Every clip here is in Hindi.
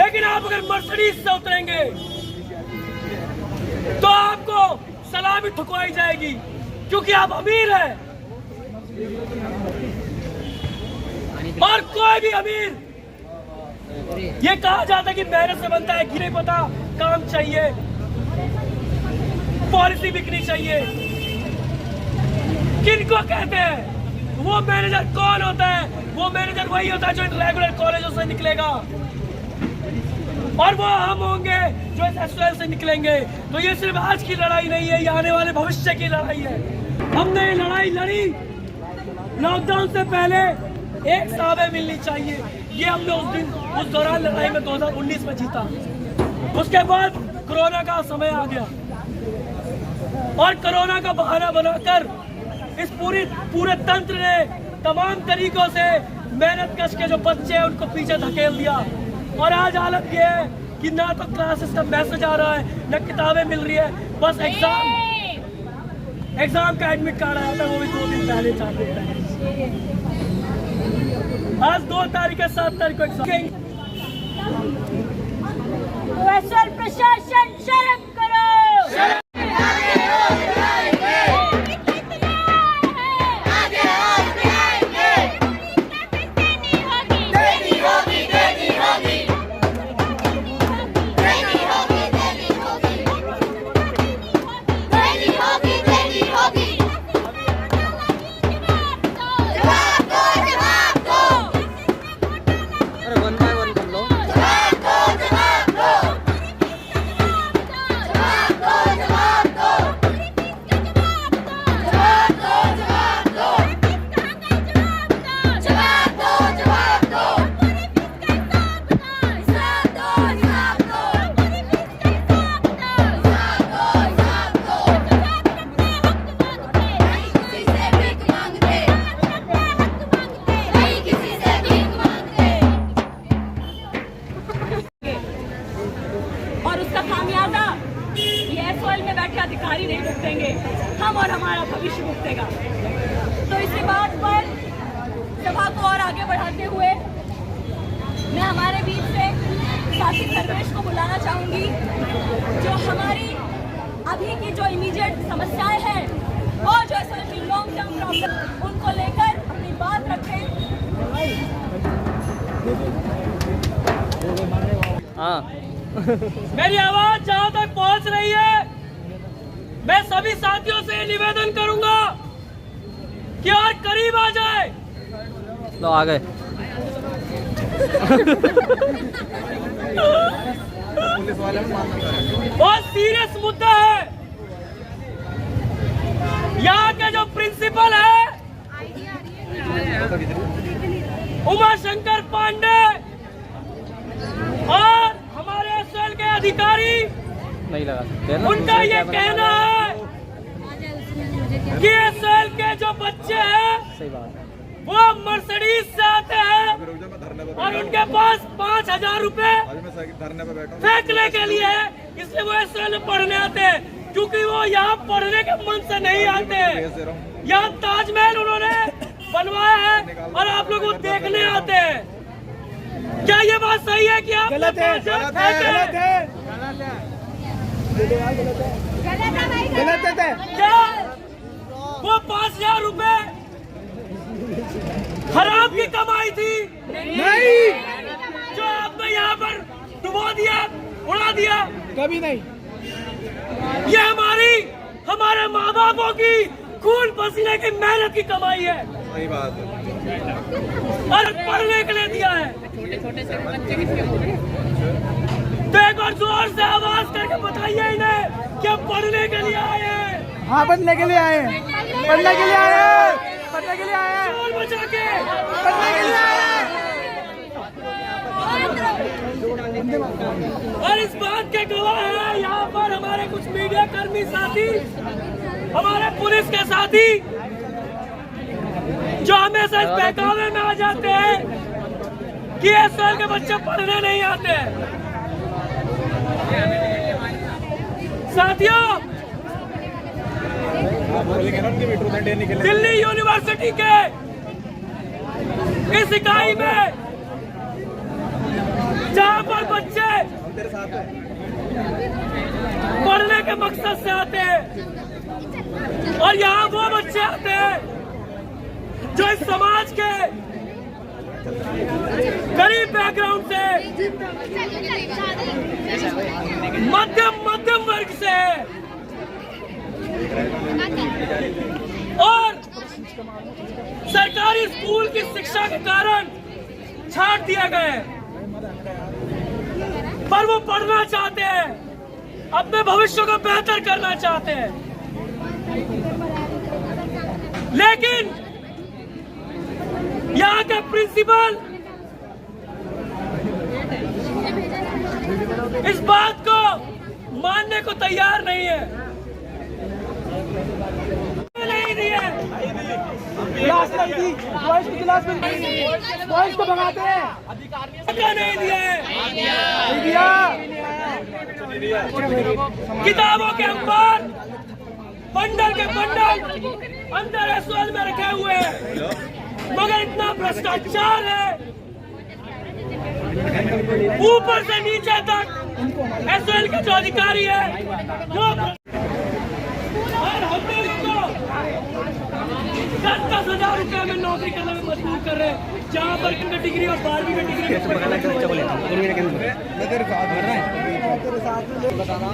लेकिन आप अगर मर्सिडीज से उतरेंगे तो आपको सलामी ठुकवाई जाएगी, क्योंकि आप अमीर हैं। और कोई भी अमीर, ये कहा जाता है कि मेहनत से बनता है, कि नहीं पता, काम चाहिए, पॉलिसी बिकनी चाहिए। किनको कहते हैं? वो मैनेजर कौन होता है? वो मैनेजर वही होता है जो रेगुलर कॉलेजों से निकलेगा, और वो हम होंगे जो इस एसओएल से निकलेंगे। तो ये सिर्फ आज की लड़ाई नहीं है, ये आने वाले भविष्य की लड़ाई है। हमने ये लड़ाई लड़ी लॉकडाउन से पहले, एक साहब मिलनी चाहिए, ये हमने उस दौरान लड़ाई में 2019 में जीता। उसके बाद कोरोना का समय आ गया, और कोरोना का बहाना बनाकर इस पूरे तंत्र ने तमाम तरीकों से मेहनत कश के जो बच्चे हैं उनको पीछे धकेल दिया। और आज हालत ये है कि ना तो क्लासेस का मैसेज आ रहा है, ना किताबें मिल रही है, बस एग्जाम का एडमिट कार्ड आया था, वो भी 2 दिन पहले, 4 दिन पहले। आज 2 तारीख है, 7 तारीख को एग्जाम। प्रशासन शर्म करो। में बैठे अधिकारी नहीं भुगतेंगे, हम और हमारा भविष्य भुगतेगा। तो इसी बात पर सभा को और आगे बढ़ाते हुए मैं हमारे बीच से साथी सर्वेश को बुलाना चाहूंगी, जो हमारी अभी की जो इमीडिएट समस्याएं हैं और जो असल लॉन्ग टर्म प्रॉब्लम, उनको लेकर अपनी बात रखें। मेरी आवाज जहां तक पहुंच रही है, मैं सभी साथियों से निवेदन करूंगा कि और करीब आ जाए। तो आ गए। बहुत सीरियस मुद्दा है। यहाँ के जो प्रिंसिपल है उमा शंकर पांडे और हमारे एसएल के अधिकारी नहीं लगा सकते, उनका ये कहना है कि एसएल के जो बच्चे हैं सही बात है, वो मर्सिडीज से आते हैं और उनके पास 5,000 रुपए फेंकने के लिए है, इसलिए वो एसएल में पढ़ने आते हैं, क्योंकि वो यहाँ पढ़ने के मन से नहीं आते। यहाँ ताजमहल उन्होंने बनवाया है और आप लोग वो देखने आते हैं। क्या ये बात सही है कि आप गलत है, गलत है, गलत है, गलत है। क्या वो 5,000 रुपए खराब की कमाई थी? नहीं, जो आपने यहाँ पर डुबा दिया, उड़ा दिया, कभी नहीं। ये हमारे माँ बापों की खून पसीने की मेहनत की कमाई है। सही बात है। और पढ़ने के लिए दिया है। तो एक और जोर से आवाज करके बताइए इन्हें कि हम पढ़ने के लिए आए हैं। हाँ, पढ़ने के लिए आए हैं, पढ़ने के लिए आए हैं, पढ़ने के लिए आए हैं, शोर मचा के पढ़ने के लिए आए हैं। और इस बात के गवाह है यहाँ पर हमारे कुछ मीडिया कर्मी साथी, हमारे पुलिस के साथी, जो हमेशा इस बहकावे में आ जाते हैं कि एसएल के बच्चे पढ़ने नहीं आते। साथियों, दिल्ली यूनिवर्सिटी के इस इकाई में जहाँ पर बच्चे पढ़ने के मकसद से आते हैं और यहाँ वो बच्चे आते हैं जो इस समाज के गरीब बैकग्राउंड से, मध्यम वर्ग से है और सरकारी स्कूल की शिक्षा के कारण छाट दिया गया है, पर वो पढ़ना चाहते हैं, अपने भविष्य को बेहतर करना चाहते हैं। लेकिन यहाँ का प्रिंसिपल इस बात को मानने को तैयार नहीं है। नहीं दिए क्लास नहीं दी, बॉयज की क्लास में बॉयज को भगाते हैं, नहीं दिया। किताबों के अंदर बंडल के बंडल अंदर एसओएल में रखे हुए हैं, मगर इतना भ्रष्टाचार है ऊपर से नीचे तक। एसओएल के जो अधिकारी है जो और हम लोगों को 10,000 रुपए में नौकरी करने में मजबूर कर रहे हैं, जहाँ पर इनका डिग्री और 12वीं में डिग्री।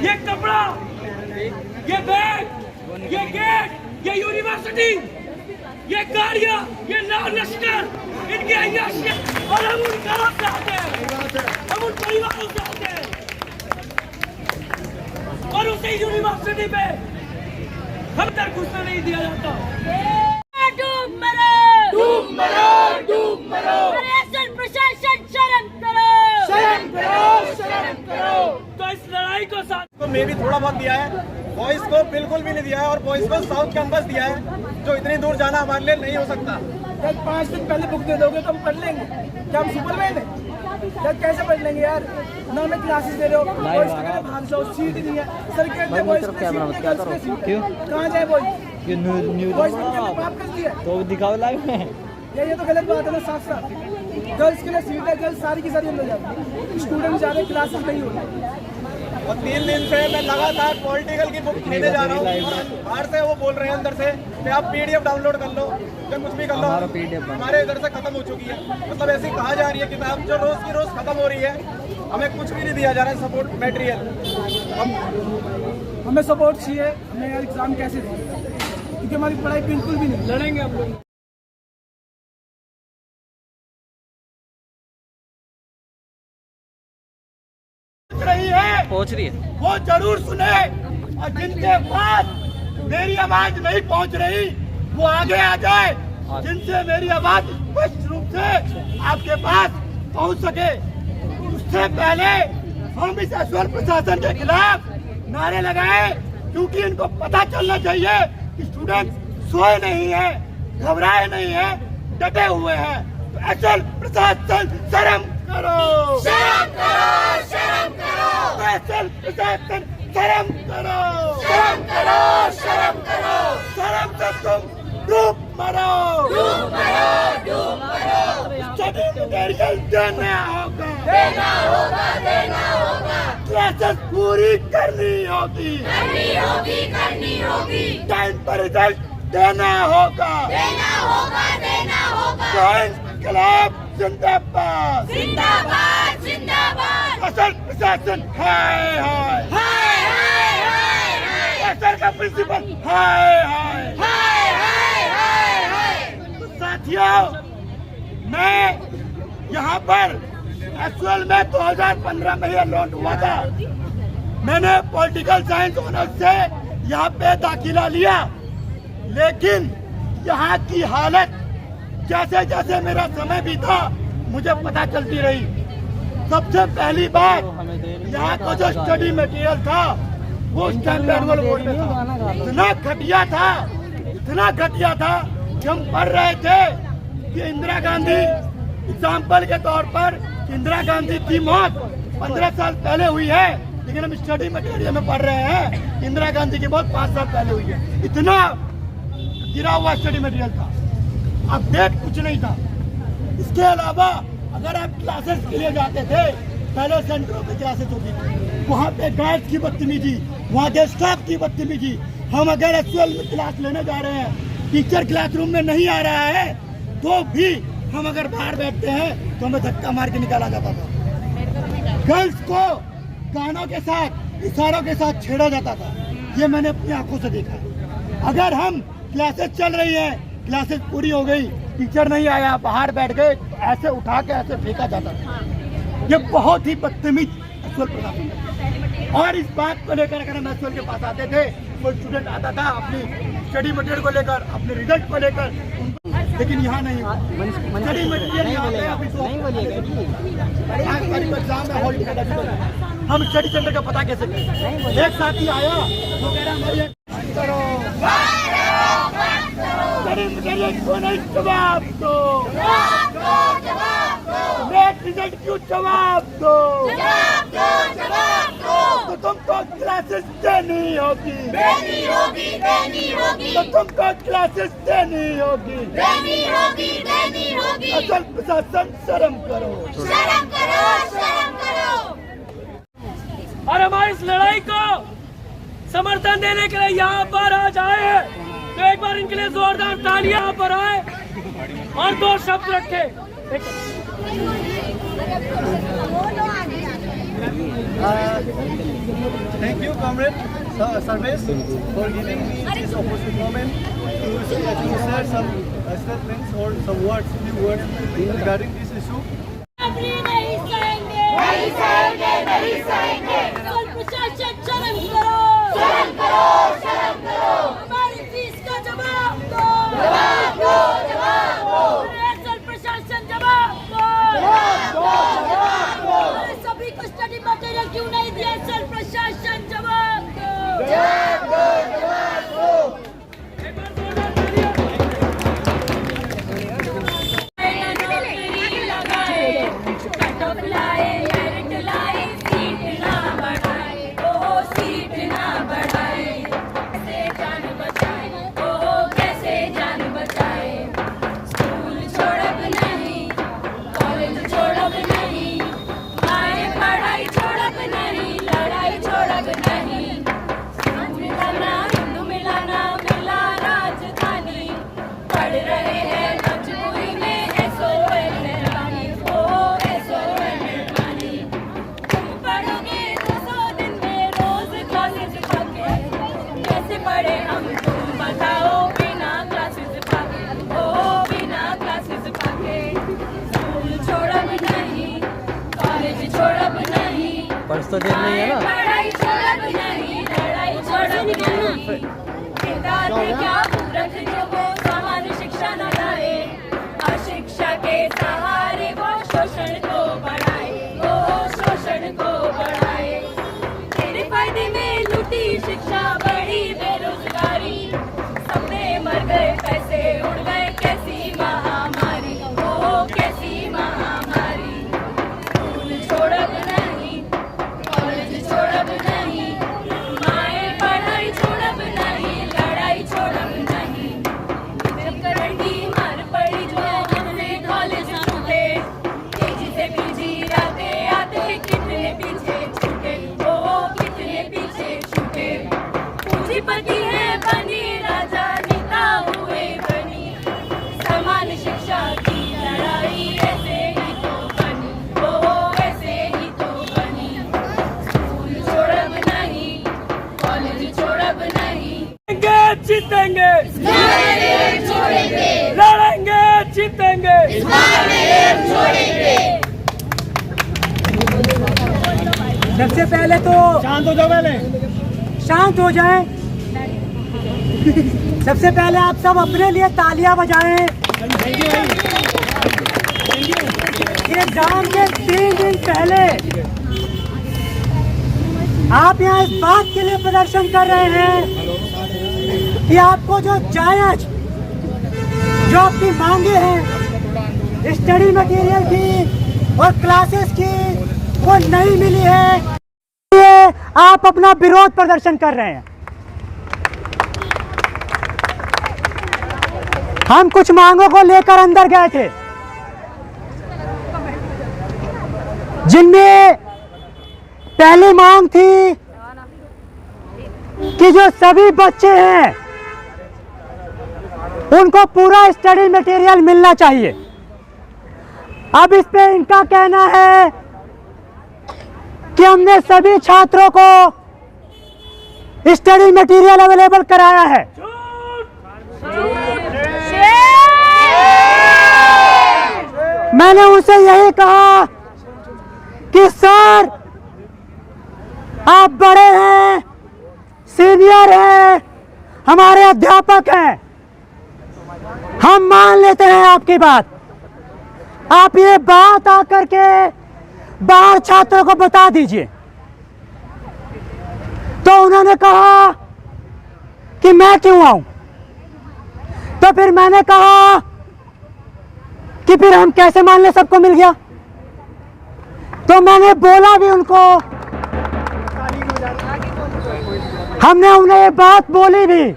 ये कपड़ा, ये बैग, ये गेट, ये यूनिवर्सिटी, ये गाड़ियाँ, ये लाल लश्कर, इनकी अय्याशियत, और हम उन घरों से आते हैं, हम उन परिवारों से आते हैं और उसी यूनिवर्सिटी पे हम तक घुसने नहीं दिया जाता। डूब मरो, डूब मरो, डूब मरो, प्रशासन प्रशासन शर्म करो, शर्म करो, शर्म करो। तो इस लड़ाई को साथ को मे भी थोड़ा बहुत दिया है, बॉयज को बिल्कुल भी नहीं दिया है और बॉयज को साउथ कैंपस दिया है, जो इतनी दूर जाना हमारे लिए नहीं हो सकता। जब 5 दिन पहले बुक दे दोगे तो हम पढ़ लेंगे, क्या हम सुपरमैन हैं? जब कैसे पढ़ लेंगे यार? ना में क्लासेस दे रहे हो, बॉयज के लिए भाग जाओ, सीट ही नहीं है, सर कहते हैं बॉयज के सीट, गर्ल्स के सीट, कहाँ जाए बॉयज? बॉयज के लिए बात करती है तो दिखाओ लाइव में। ये तो गलत बात है ना, साफ साफ। गर्ल्स के लिए सीट है, गर्ल्स सारी की सारी अंदर जाती है, स्टूडेंट जा रहे, क्लासेस नहीं हो रही। और 3 दिन से मैं लगातार पॉलिटिकल की बुक लेने जा रहा हूँ और बाहर से वो बोल रहे हैं अंदर से कि आप PDF डाउनलोड कर लो या कुछ भी कर लो, हमारे इधर से खत्म हो चुकी है। मतलब ऐसी कहा जा रही है किताब जो रोज की रोज खत्म हो रही है, हमें कुछ भी नहीं दिया जा रहा है सपोर्ट मटेरियल। हमें सपोर्ट चाहिए, हमें यार एग्जाम कैसे दें, क्योंकि हमारी पढ़ाई बिल्कुल भी नहीं। लड़ेंगे हम लोग। रही है पहुंच रही है, वो जरूर सुने, और जिनके पास मेरी आवाज नहीं पहुंच रही वो आगे आ जाए, जिनसे मेरी आवाज स्पष्ट रूप से आपके पास पहुंच सके। उससे पहले हम इस एसओएल प्रशासन के खिलाफ नारे लगाए, क्योंकि इनको पता चलना चाहिए कि स्टूडेंट सोए नहीं है, घबराए नहीं है, डटे हुए हैं। तो एसओएल प्रशासन शर्म करो, शर्म करो, शर्म करो, एसओएल प्रशासन शर्म करो, शर्म करो, शर्म करो, शर्म से तुम डूब मरो, डूब मरो, डूब मरो। स्टडी मटेरियल देना होगा, देना होगा, देना होगा। क्लासेस पूरी करनी होगी, करनी होगी, करनी होगी। टाइम पर रिजल्ट देना होगा, देना होगा, देना होगा। इनकलाब जिंदाबाद, जिंदाबाद, जिंदाबाद। असल प्रशासन हाय हाय, हाय हाय, हाय हाय। असल का प्रिंसिपल हाय हाय, हाय हाय, हाय हाय। तो साथियों, मैं यहाँ पर एसओएल में 2015 में यह लॉन्च हुआ था। मैंने पॉलिटिकल साइंस ऑनर्स से यहाँ पे दाखिला लिया, लेकिन यहाँ की हालत जैसे जैसे मेरा समय बीता मुझे पता चलती रही। सबसे पहली बात, यहाँ का जो स्टडी मटेरियल था वो स्टैंडर्ड बोर्ड में था, इतना घटिया था, इतना घटिया था कि हम पढ़ रहे थे कि इंदिरा गांधी, एग्जाम्पल के तौर पर इंदिरा गांधी की मौत 15 साल पहले हुई है, लेकिन हम स्टडी मटेरियल में पढ़ रहे हैं इंदिरा गांधी की मौत 5 साल पहले हुई है। इतना गिरा हुआ स्टडी मटेरियल था, अपडेट कुछ नहीं था। इसके अलावा अगर आप क्लासेस के लिए जाते थे पहले सेंटरों पे क्लासेस होती थी, वहाँ पे गाइड्स की बदतमीजी, वहाँ के स्टाफ की बदतमीजी। हम अगर एसयूएल में क्लास लेने जा रहे हैं, टीचर क्लासरूम में नहीं आ रहा है तो भी हम अगर बाहर बैठते हैं तो हमें धक्का मार के निकाला जाता था। गर्ल्स को गानों के साथ, इशारों के साथ छेड़ा जाता था, ये मैंने अपनी आंखों से देखा है। अगर हम क्लासेस चल रही है, क्लासेस पूरी हो गई, टीचर नहीं आया, बाहर बैठ गए, ऐसे उठा के ऐसे फेंका जाता था। ये बहुत ही बदतमीज एसयूएल प्रशासन है। और इस बात को लेकर अगर हम एसयूएल के पास आते थे, कोई स्टूडेंट आता था अपनी स्टडी मटेरियल को लेकर, अपने रिजल्ट को लेकर, लेकिन यहाँ नहीं हुआ। स्टडी मटेरियल यहाँ पे अभी तो एग्जाम है, हॉल टिकट है, हम स्टडी सेंटर का पता कैसे करें? एक साथी आया वो कह रहा हमारी स्टडी मटेरियल को नहीं जवाब दो, नेट रिजल्ट क्यों जवाब दो, तो तुमको क्लासेस देनी होगी, तो तुमको क्लासेस देनी होगी। असल प्रशासन शर्म करो। और हमारी इस लड़ाई को समर्थन देने के लिए यहाँ पर आज आए हैं, तो एक बार इनके लिए जोरदार तालियां यहाँ पर आए और दो शब्द रखे। Thank you, comrade Sarvesh, for giving me this opportune moment to share some statements or some words, few words regarding this issue. नहीं सहेंगे, नहीं सहेंगे, नहीं सहेंगे। प्रशासन शर्म करो, शर्म करो, शर्म करो। हमारी फीस का जवाब दो, जवाब दो, जवाब दो। प्रशासन जवाब दो, जवाब दो, जवाब दो। सभी को स्टडी मटेरियल क्यों नहीं दिया? सर प्रशासन जवाब दो, जवाब दो, जवाब दो। पर्स तो देख नहीं है ना। सामान्य शिक्षा न लाए, अशिक्षा के सहारे वो शोषण को बढ़ाए, वो शोषण को बढ़ाए। तेरे फायदे में लूटी शिक्षा, बढ़ी बेरोजगारी, सबने मर गए, पैसे उड़ गए, कैसी महामारी, वो कैसी महामारी। स्कूल छोड़ब नहीं, कॉलेज छोड़ब नहीं, माए पढ़ाई छोड़ब नहीं, लड़ाई छोड़ब नहीं। जब करंटी मार पड़ी जो हमसे कॉलेज छूटे, तेजी से पीछे आते आते कितने पीछे छूटे, ओ कितने पीछे छूटे। पूंजीपति है बनी, राजा नेता हुए बनी, समान शिक्षा की लड़ाई ऐसे ही तो बनी, ओ ऐसे ही तो बनी। स्कूल छोड़ब नहीं, कॉलेज छोड़ब नहीं, जीतेंगे, छोड़ेंगे, लड़ेंगे, जीतेंगे। छोड़ेंगे। सबसे पहले तो शांत हो जाओ, पहले शांत हो जाएं। सबसे पहले आप सब अपने लिए तालियां बजाएं। एग्जाम के 3 दिन पहले आप यहाँ इस बात के लिए प्रदर्शन कर रहे हैं कि आपको जो जायज, जो आपकी मांगे हैं स्टडी मटेरियल की और क्लासेस की, वो नहीं मिली है। ये आप अपना विरोध प्रदर्शन कर रहे हैं। हम कुछ मांगों को लेकर अंदर गए थे, जिनमें पहली मांग थी कि जो सभी बच्चे हैं उनको पूरा स्टडी मटेरियल मिलना चाहिए। अब इस पे इनका कहना है कि हमने सभी छात्रों को स्टडी मटेरियल अवेलेबल कराया है। मैंने उनसे यही कहा कि सर आप बड़े हैं, सीनियर हैं, हमारे अध्यापक हैं, हम मान लेते हैं आपकी बात। आप ये बात आकर के बाहर छात्रों को बता दीजिए। तो उन्होंने कहा कि मैं क्यों आऊं? तो फिर मैंने कहा कि फिर हम कैसे मान ले सबको मिल गया। तो मैंने बोला भी उनको, हमने उन्हें ये बात बोली भी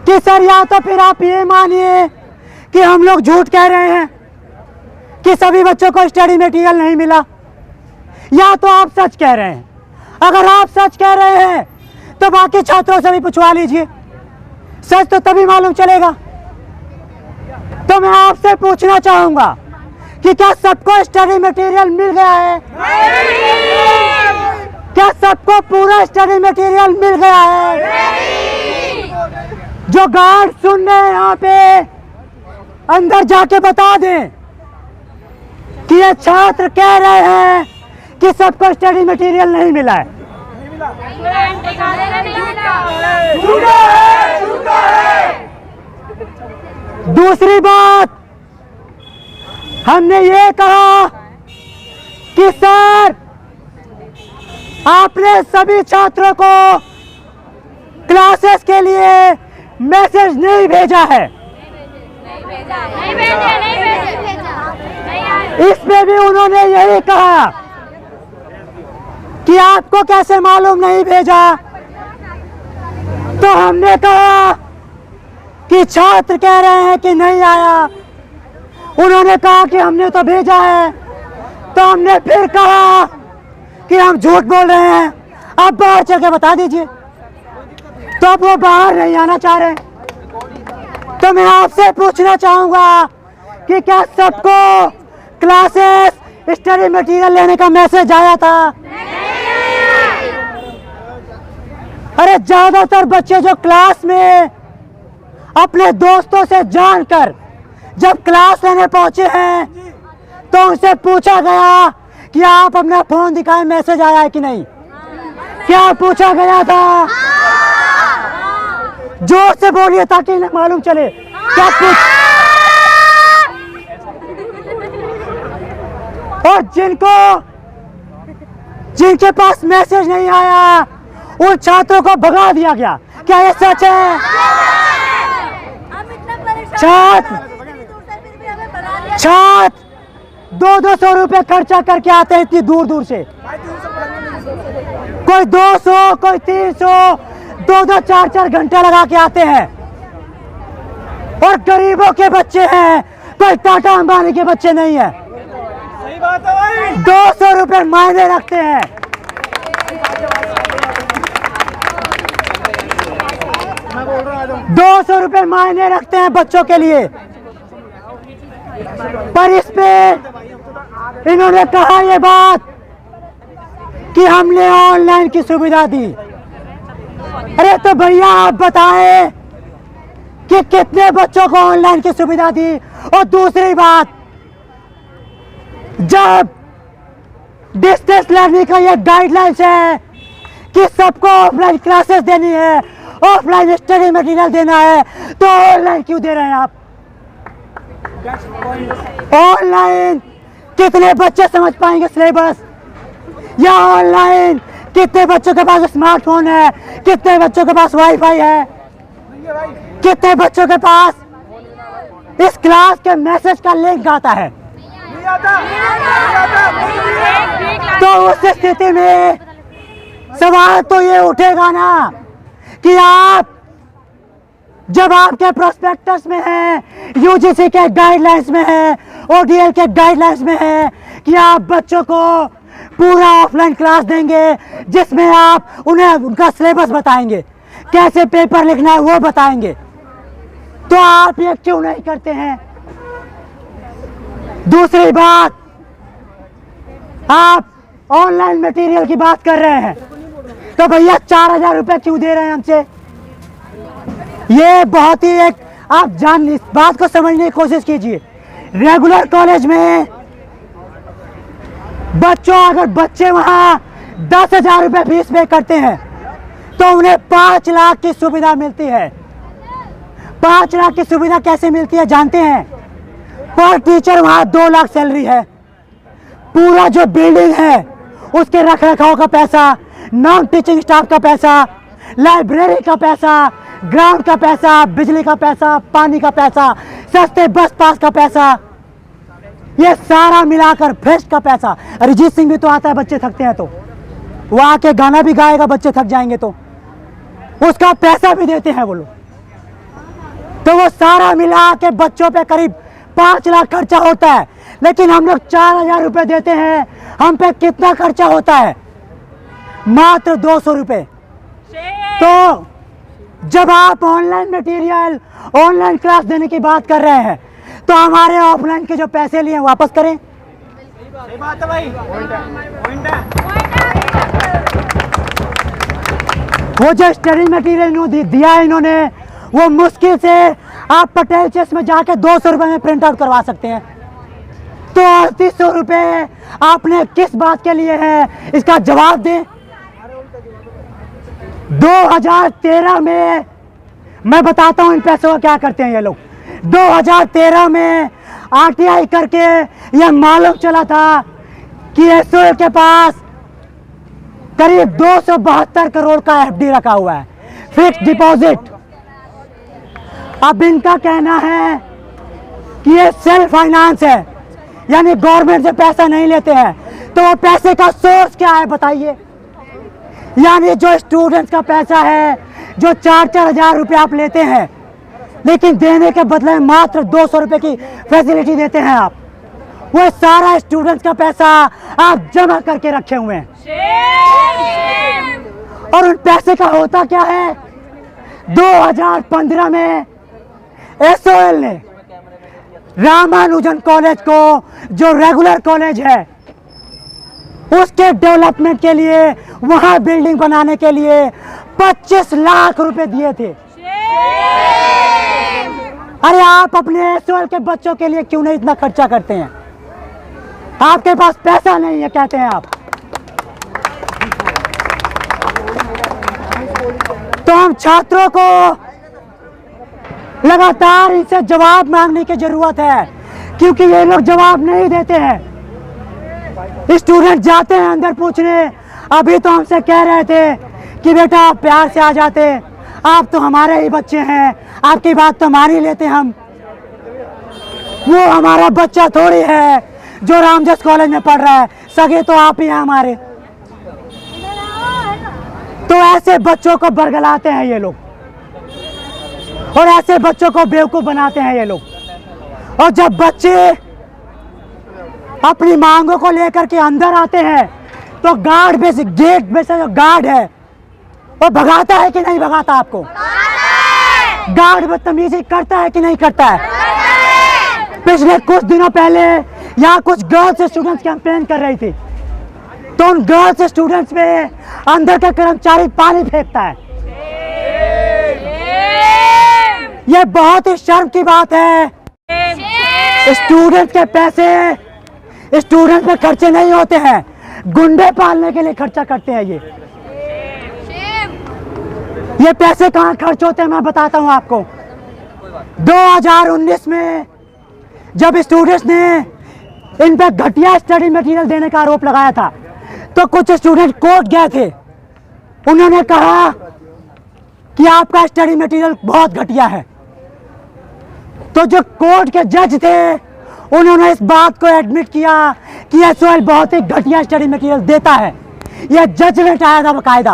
कि सर या तो फिर आप ये मानिए कि हम लोग झूठ कह रहे हैं कि सभी बच्चों को स्टडी मटेरियल नहीं मिला, या तो आप सच कह रहे हैं। अगर आप सच कह रहे हैं तो बाकी छात्रों से भी पूछवा लीजिए, सच तो तभी मालूम चलेगा। तो मैं आपसे पूछना चाहूंगा कि क्या सबको स्टडी मटेरियल मिल गया है? क्या सबको पूरा स्टडी मटेरियल मिल गया है? जो गार्ड सुन रहे हैं यहाँ पे, अंदर जाके बता दें कि ये छात्र कह रहे हैं कि सबको स्टडी मटेरियल नहीं मिला है। दूसरी बात, हमने ये कहा कि सर आपने सभी छात्रों को क्लासेस के लिए मैसेज नहीं भेजा है। इसमें भी उन्होंने यही कहा कि आपको कैसे मालूम नहीं भेजा। तो हमने कहा कि छात्र कह रहे हैं कि नहीं आया। उन्होंने कहा कि हमने तो भेजा है। तो हमने फिर कहा कि हम झूठ बोल रहे हैं, आप बाहर चल के बता दीजिए। तो अब वो बाहर नहीं आना चाह रहे। तो मैं आपसे पूछना चाहूंगा कि क्या सबको क्लासेस स्टडी मटेरियल लेने का मैसेज आया था? अरे ज्यादातर बच्चे जो क्लास में अपने दोस्तों से जानकर जब क्लास लेने पहुंचे हैं तो उनसे पूछा गया कि आप अपना फोन दिखाएं, मैसेज आया है कि नहीं? क्या पूछा गया था? जोर से बोलिए ताकि इन्हें मालूम चले। क्या और जिनके पास मैसेज नहीं आया उन छात्रों को भगा दिया गया। क्या ये सच है? छात्र 200 रुपए खर्चा करके आते हैं इतनी दूर दूर से, कोई 200, कोई 300, 2-2, 4-4 घंटे लगा के आते हैं। और गरीबों के बच्चे हैं, कोई टाटा अंबानी के बच्चे नहीं है। सही बात है भाई। 200 रुपए मायने रखते हैं। मैं बोल रहा हूँ 200 रुपए मायने रखते हैं बच्चों के लिए। पर इस पे इन्होंने कहा ये बात कि हमने ऑनलाइन की सुविधा दी। अरे तो भैया आप बताएं कि कितने बच्चों को ऑनलाइन की सुविधा दी? और दूसरी बात, जब डिस्टेंस लर्निंग का ये गाइडलाइंस है कि सबको ऑफलाइन क्लासेस देनी है, ऑफलाइन स्टडी मटेरियल देना है, तो ऑनलाइन क्यों दे रहे हैं आप? ऑनलाइन कितने बच्चे समझ पाएंगे सिलेबस? या ऑनलाइन कितने बच्चों के पास स्मार्टफोन है, कितने बच्चों के पास वाईफाई है, कितने बच्चों के पास इस क्लास के मैसेज का लिंक आता है? तो उस स्थिति में सवाल तो ये उठेगा ना कि आप जब आपके प्रोस्पेक्टस में है, यूजीसी के गाइडलाइंस में है, ओडीएल के गाइडलाइंस में है कि आप बच्चों को पूरा ऑफलाइन क्लास देंगे जिसमें आप उन्हें उनका सिलेबस बताएंगे, कैसे पेपर लिखना है वो बताएंगे, तो आप ये क्यों नहीं करते हैं? दूसरी बात, आप ऑनलाइन मटेरियल की बात कर रहे हैं, तो भैया 4000 रुपए क्यों दे रहे हैं हमसे? ये बहुत ही एक, आप जान इस बात को समझने की कोशिश कीजिए। रेगुलर कॉलेज में बच्चों, अगर बच्चे वहां 10,000 रुपए फीस पे करते हैं तो उन्हें 5 लाख की सुविधा मिलती है। 5 लाख की सुविधा कैसे मिलती है जानते हैं? पर टीचर वहां 2 लाख सैलरी है, पूरा जो बिल्डिंग है उसके रख रखाव का पैसा, नॉन टीचिंग स्टाफ का पैसा, लाइब्रेरी का पैसा, ग्राउंड का पैसा, बिजली का पैसा, पानी का पैसा, सस्ते बस पास का पैसा, ये सारा मिलाकर फेस्ट का पैसा। अरिजीत सिंह भी तो आता है बच्चे थकते हैं तो, वो आके गाना भी गाएगा बच्चे थक जाएंगे तो, उसका पैसा भी देते हैं वो लोग। तो वो सारा मिला के बच्चों पे करीब 5 लाख खर्चा होता है, लेकिन हम लोग 4000 रुपए देते हैं। हम पे कितना खर्चा होता है? मात्र 200 रुपए। तो जब आप ऑनलाइन मटेरियल, ऑनलाइन क्लास देने की बात कर रहे हैं तो हमारे ऑफलाइन के जो पैसे लिए वापस करें। सही बात है भाई, पॉइंट है। वो जो स्टडी मटेरियल दिया है इन्होंने, वो मुश्किल से आप पटेल चेस में जाके 200 रुपए में प्रिंट आउट करवा सकते हैं। तो 3800 रुपए आपने किस बात के लिए है, इसका जवाब दें। 2013 में मैं बताता हूं इन पैसों का क्या करते हैं ये लोग। 2013 में आरटीआई करके यह मालूम चला था कि एसओएल के पास करीब 272 करोड़ का एफडी रखा हुआ है, फिक्स डिपॉजिट। अब इनका कहना है कि ये सेल्फ फाइनेंस है, यानी गवर्नमेंट से पैसा नहीं लेते हैं। तो वो पैसे का सोर्स क्या है बताइए? यानी जो स्टूडेंट्स का पैसा है, जो 4-4 हजार रुपये आप लेते हैं, लेकिन देने के बदले मात्र 200 रुपये की फैसिलिटी देते हैं आप, वो सारा स्टूडेंट्स का पैसा आप जमा करके रखे हुए हैं। और उन पैसे का होता क्या है? 2015 में एसओएल ने रामानुजन कॉलेज को, जो रेगुलर कॉलेज है, उसके डेवलपमेंट के लिए, वहां बिल्डिंग बनाने के लिए 25 लाख रुपए दिए थे। अरे आप अपने एसओएल के बच्चों के लिए क्यों नहीं इतना खर्चा करते हैं? आपके पास पैसा नहीं है कहते हैं आप। तो हम छात्रों को लगातार इनसे जवाब मांगने की जरूरत है, क्योंकि ये लोग जवाब नहीं देते हैं। स्टूडेंट जाते हैं अंदर पूछने, अभी तो हमसे कह रहे थे कि बेटा आप प्यार से आ जाते, आप तो हमारे ही बच्चे हैं, आपकी बात तो मान ही लेते हम। वो हमारा बच्चा थोड़ी है जो रामजस कॉलेज में पढ़ रहा है, सगे तो आप ही हैं हमारे। तो ऐसे बच्चों को बरगलाते हैं ये लोग, और ऐसे बच्चों को बेवकूफ बनाते हैं ये लोग। और जब बच्चे अपनी मांगों को लेकर के अंदर आते हैं तो गार्ड में से, गेट में से जो गार्ड है वो भगाता है कि नहीं भगाता? आपको गार्ड बदतमीजी करता है कि नहीं करता है? पिछले कुछ दिनों पहले यहाँ कुछ गर्ल्स स्टूडेंट्स कैंपेन कर रही थी, तो उन गर्ल्स स्टूडेंट्स पे अंदर का कर्मचारी पानी फेंकता है। ये बहुत ही शर्म की बात है। स्टूडेंट के पैसे स्टूडेंट पे खर्चे नहीं होते हैं, गुंडे पालने के लिए खर्चा करते हैं। ये पैसे कहाँ खर्च होते हैं मैं बताता हूँ आपको। 2019 में जब स्टूडेंट्स ने इन पे घटिया स्टडी मटेरियल देने का आरोप लगाया था, तो कुछ स्टूडेंट कोर्ट गए थे। उन्होंने कहा कि आपका स्टडी मटेरियल बहुत घटिया है। तो जो कोर्ट के जज थे उन्होंने इस बात को एडमिट किया कि एसओएल बहुत ही घटिया स्टडी मटेरियल देता है। यह जजमेंट आया था बाकायदा,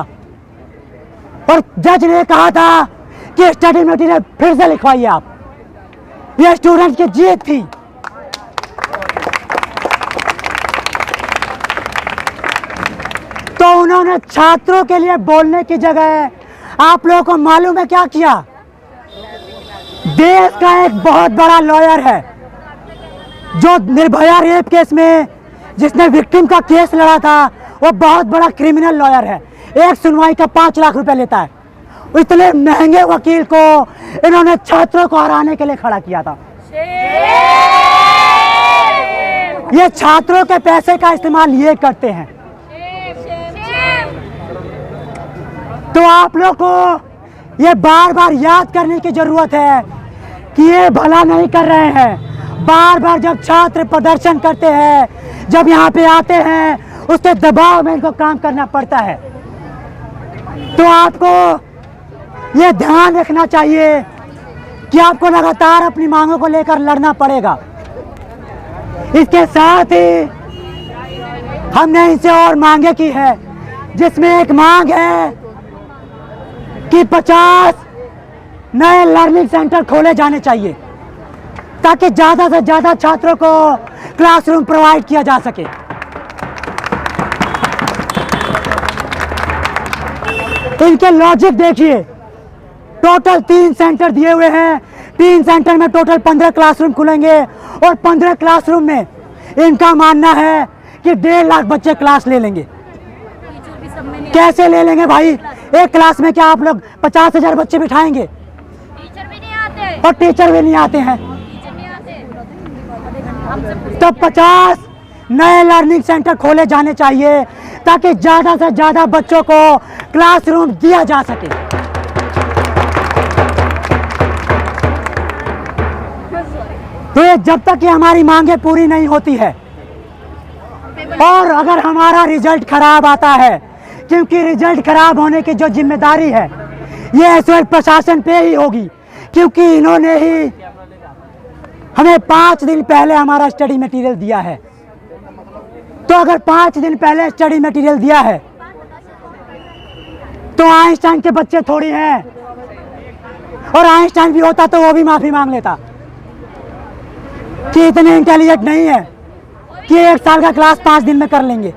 और जज ने कहा था कि स्टडी मटेरियल फिर से लिखवाइए आप। यह स्टूडेंट की जीत थी। तो उन्होंने छात्रों के लिए बोलने की जगह आप लोगों को मालूम है क्या किया? देश का एक बहुत बड़ा लॉयर है जो निर्भया रेप केस में जिसने विक्टिम का केस लड़ा था, वो बहुत बड़ा क्रिमिनल लॉयर है। एक सुनवाई का 5 लाख रुपए लेता है। इतने महंगे वकील को इन्होंने छात्रों को हराने के लिए खड़ा किया था। ये छात्रों के पैसे का इस्तेमाल ये करते हैं। तो आप लोग को ये बार बार याद करने की जरूरत है कि ये भला नहीं कर रहे हैं। बार बार जब छात्र प्रदर्शन करते हैं, जब यहाँ पे आते हैं, उसके दबाव में इनको काम करना पड़ता है। तो आपको ये ध्यान रखना चाहिए कि आपको लगातार अपनी मांगों को लेकर लड़ना पड़ेगा। इसके साथ ही हमने इनसे और मांगे की है, जिसमें एक मांग है कि 50 नए लर्निंग सेंटर खोले जाने चाहिए ताकि ज़्यादा से ज़्यादा छात्रों को क्लासरूम प्रोवाइड किया जा सके। इनके लॉजिक देखिए, टोटल 3 सेंटर दिए हुए हैं। 3 सेंटर में टोटल 15 क्लासरूम खुलेंगे और 15 क्लासरूम में इनका मानना है कि 1.5 लाख बच्चे क्लास ले लेंगे। कैसे ले लेंगे भाई? एक क्लास में क्या आप लोग 50,000 बच्चे बिठाएंगे? टीचर भी नहीं आते और टीचर भी नहीं आते हैं। तो 50 नए लर्निंग सेंटर खोले जाने चाहिए ताकि ज़्यादा से ज़्यादा बच्चों को क्लासरूम दिया जा सके। तो ये जब तक ये हमारी मांगे पूरी नहीं होती है और अगर हमारा रिजल्ट खराब आता है, क्योंकि रिजल्ट खराब होने की जो जिम्मेदारी है ये एसओएल प्रशासन पे ही होगी, क्योंकि इन्होंने ही हमें 5 दिन पहले हमारा स्टडी मटेरियल दिया है। तो अगर 5 दिन पहले स्टडी मटेरियल दिया है तो आइंस्टाइन के बच्चे थोड़ी हैं, और आइंस्टाइन भी होता तो वो भी माफी मांग लेता कि इतने इंटेलिजेंट नहीं है कि 1 साल का क्लास 5 दिन में कर लेंगे।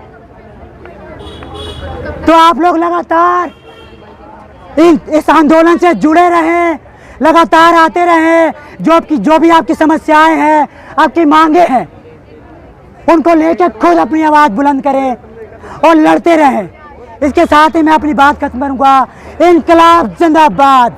तो आप लोग लगातार इस आंदोलन से जुड़े रहें, लगातार आते रहें। जो भी आपकी समस्याएं हैं, आपकी मांगे हैं, उनको लेकर खुद अपनी आवाज़ बुलंद करें और लड़ते रहें। इसके साथ ही मैं अपनी बात खत्म करूंगा। इनकलाब जिंदाबाद।